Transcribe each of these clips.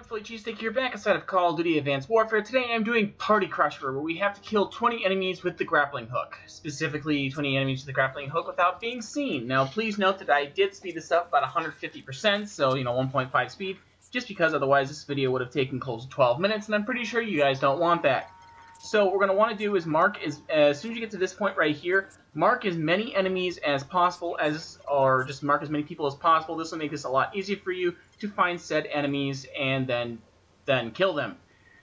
Philly Cheesesteak here, back inside of Call of Duty Advanced Warfare. Today I'm doing Party Crusher, where we have to kill 20 enemies with the grappling hook. Specifically, 20 enemies with the grappling hook without being seen. Now, please note that I did speed this up about 150%, so, 1.5 speed, just because otherwise this video would have taken close to 12 minutes, and I'm pretty sure you guys don't want that. So what we're going to want to do is mark, as soon as you get to this point right here, mark as many enemies as possible, or just mark as many people as possible. This will make this a lot easier for you to find said enemies and then kill them.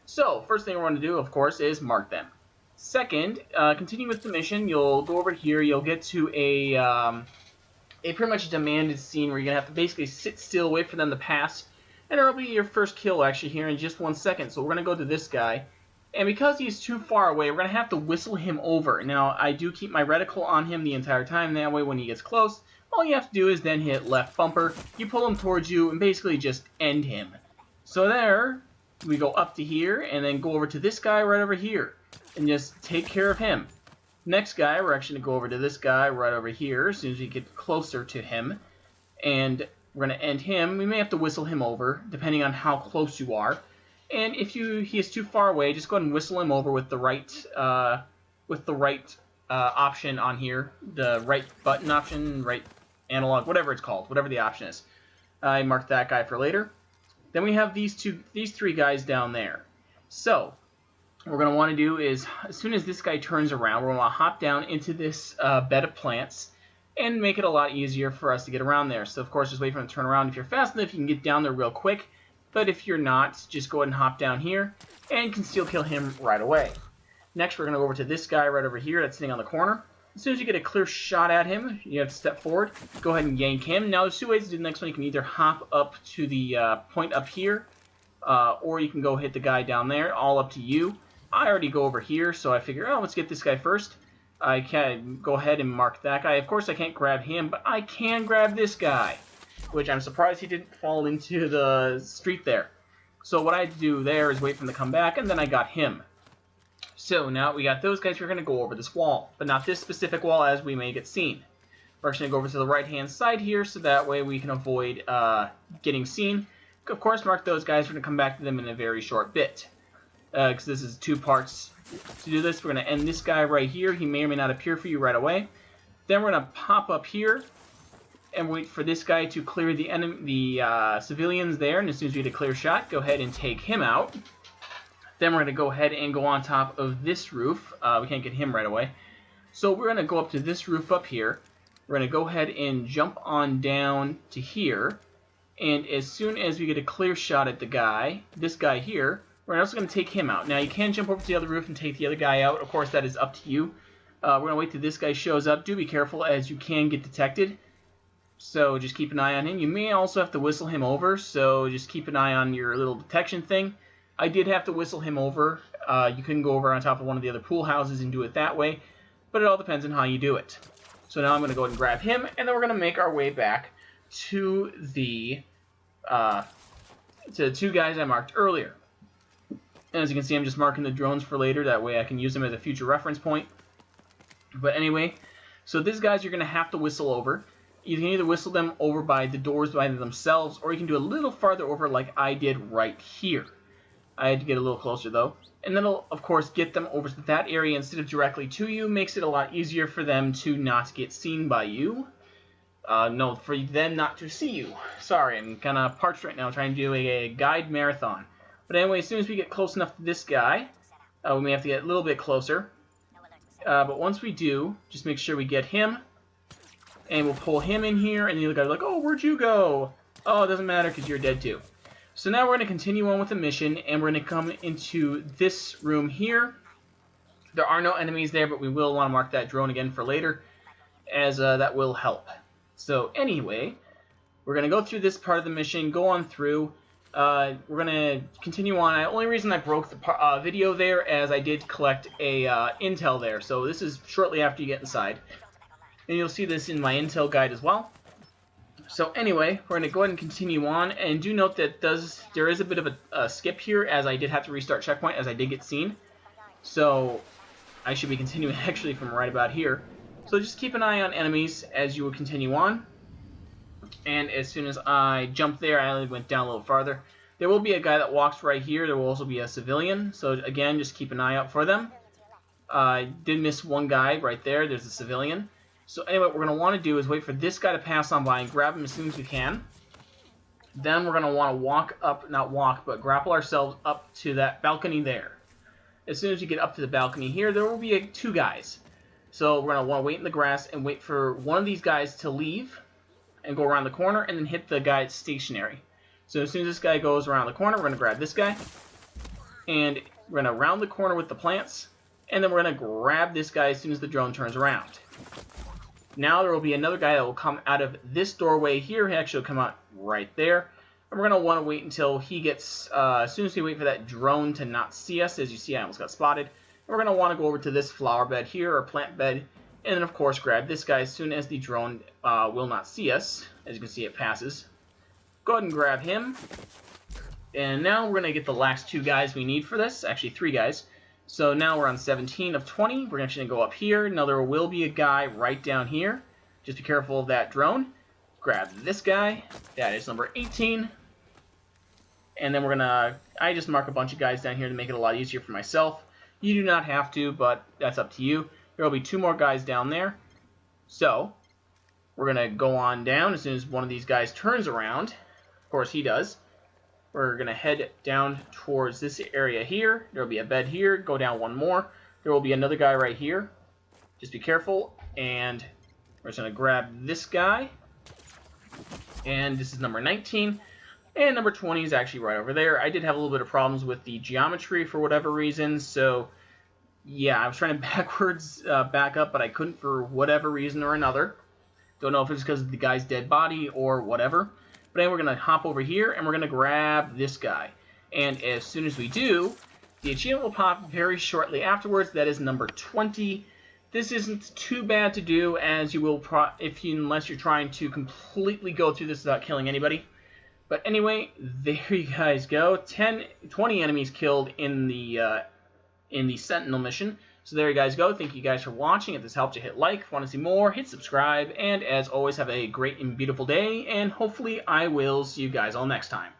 So, first thing we want to do, of course, is mark them. Second, continue with the mission. You'll go over here, you'll get to a pretty much demanded scene where you're going to have to basically sit still, wait for them to pass, and it'll be your first kill actually here in just 1 second. So we're going to go to this guy. And because he's too far away, we're going to have to whistle him over. Now, I do keep my reticle on him the entire time. That way, when he gets close, all you have to do is then hit left bumper. You pull him towards you and basically just end him. So there, we go up to here and then go over to this guy right over here. And just take care of him. Next guy, we're actually going to go over to this guy right over here as soon as we get closer to him. And we're going to end him. We may have to whistle him over, depending on how close you are. And if he is too far away, just go ahead and whistle him over with the right option on here, the right button option, right analog, whatever it's called, whatever the option is. I marked that guy for later. Then we have these three guys down there. So what we're going to want to do is, as soon as this guy turns around, we're going to want to hop down into this bed of plants and make it a lot easier for us to get around there. So of course, just wait for him to turn around. If you're fast enough, you can get down there real quick. But if you're not, just go ahead and hop down here and conceal kill him right away. Next, we're going to go over to this guy right over here that's sitting on the corner. As soon as you get a clear shot at him, you have to step forward, go ahead and yank him. Now, there's two ways to do the next one. You can either hop up to the point up here, or you can go hit the guy down there, all up to you. I already go over here, so I figure, oh, let's get this guy first. I can go ahead and mark that guy. Of course, I can't grab him, but I can grab this guy, which I'm surprised he didn't fall into the street there. So what I do there is wait for him to come back, and then I got him. So now we got those guys. We're going to go over this wall, but not this specific wall, as we may get seen. We're actually going to go over to the right-hand side here, so that way we can avoid getting seen. Of course, mark those guys. We're going to come back to them in a very short bit, because this is 2 parts. To do this, we're going to end this guy right here. He may or may not appear for you right away. Then we're going to pop up here and wait for this guy to clear the civilians there. And as soon as we get a clear shot, go ahead and take him out. Then we're going to go ahead and go on top of this roof. We can't get him right away. So we're going to go up to this roof up here. We're going to go ahead and jump on down to here. And as soon as we get a clear shot at the guy, this guy here, we're also going to take him out. Now, you can jump over to the other roof and take the other guy out. Of course, that is up to you. We're going to wait till this guy shows up. Do be careful, as you can get detected. So just keep an eye on him. You may also have to whistle him over, so just keep an eye on your little detection thing. I did have to whistle him over. You can go over on top of one of the other pool houses and do it that way, but it all depends on how you do it. So now I'm going to go ahead and grab him, and then we're going to make our way back to the 2 guys I marked earlier. And as you can see, I'm just marking the drones for later. That way I can use them as a future reference point. But anyway, so these guys you're going to have to whistle over. You can either whistle them over by the doors by themselves, or you can do a little farther over like I did right here. I had to get a little closer, though. And then it'll, of course, get them over to that area instead of directly to you. Makes it a lot easier for them to not get seen by you. No, for them not to see you. Sorry, I'm kind of parched right now trying to do a guide marathon. But anyway, as soon as we get close enough to this guy, we may have to get a little bit closer. But once we do, just make sure we get him. And we'll pull him in here, and the other guy's like, oh, where'd you go? Oh, it doesn't matter because you're dead too. So now we're going to continue on with the mission, and we're going to come into this room here. There are no enemies there, but we will want to mark that drone again for later, as that will help. So anyway, we're going to go through this part of the mission, go on through. We're going to continue on. The only reason I broke the video there, as I did collect a intel there. So this is shortly after you get inside. And you'll see this in my intel guide as well. So anyway, we're going to go ahead and continue on. And do note that there is a bit of a skip here, as I did have to restart checkpoint, as I did get seen. So I should be continuing actually from right about here. So just keep an eye on enemies as you will continue on. And as soon as I jumped there, I only went down a little farther. There will be a guy that walks right here. There will also be a civilian. So again, just keep an eye out for them. Did miss one guy right there. There's a civilian. So anyway, what we're going to want to do is wait for this guy to pass on by and grab him as soon as we can. Then we're going to want to walk up, not walk, but grapple ourselves up to that balcony there. As soon as you get up to the balcony here, there will be two guys. So we're going to want to wait in the grass and wait for one of these guys to leave and go around the corner and then hit the guy that's stationary. So as soon as this guy goes around the corner, we're going to grab this guy. And we're going to round the corner with the plants. And then we're going to grab this guy as soon as the drone turns around. Now there will be another guy that will come out of this doorway here. He actually will come out right there. And we're going to want to wait until he gets, as soon as we wait for that drone to not see us. As you see, I almost got spotted. And we're going to want to go over to this flower bed here, or plant bed. And then, of course, grab this guy as soon as the drone will not see us. As you can see, it passes. Go ahead and grab him. And now we're going to get the last two guys we need for this. Actually, three guys. So now we're on 17 of 20. We're actually going to go up here. Now there will be a guy right down here. Just be careful of that drone. Grab this guy. That is number 18. And then we're going to... I just mark a bunch of guys down here to make it a lot easier for myself. You do not have to, but that's up to you. There will be two more guys down there. So we're going to go on down as soon as one of these guys turns around. Of course, he does. We're going to head down towards this area here. There will be a bed here. Go down one more. There will be another guy right here. Just be careful. And we're just going to grab this guy. And this is number 19. And number 20 is actually right over there. I did have a little bit of problems with the geometry for whatever reason. So, yeah, I was trying to backwards back up, but I couldn't for whatever reason or another. Don't know if it's because of the guy's dead body or whatever. But then we're going to hop over here, and we're going to grab this guy. And as soon as we do, the achievement will pop very shortly afterwards. That is number 20. This isn't too bad to do, as you will unless you're trying to completely go through this without killing anybody. But anyway, there you guys go. 20 enemies killed in the Sentinel mission. So there you guys go. Thank you guys for watching. If this helped you, hit like. If you want to see more, hit subscribe. And as always, have a great and beautiful day. And hopefully I will see you guys all next time.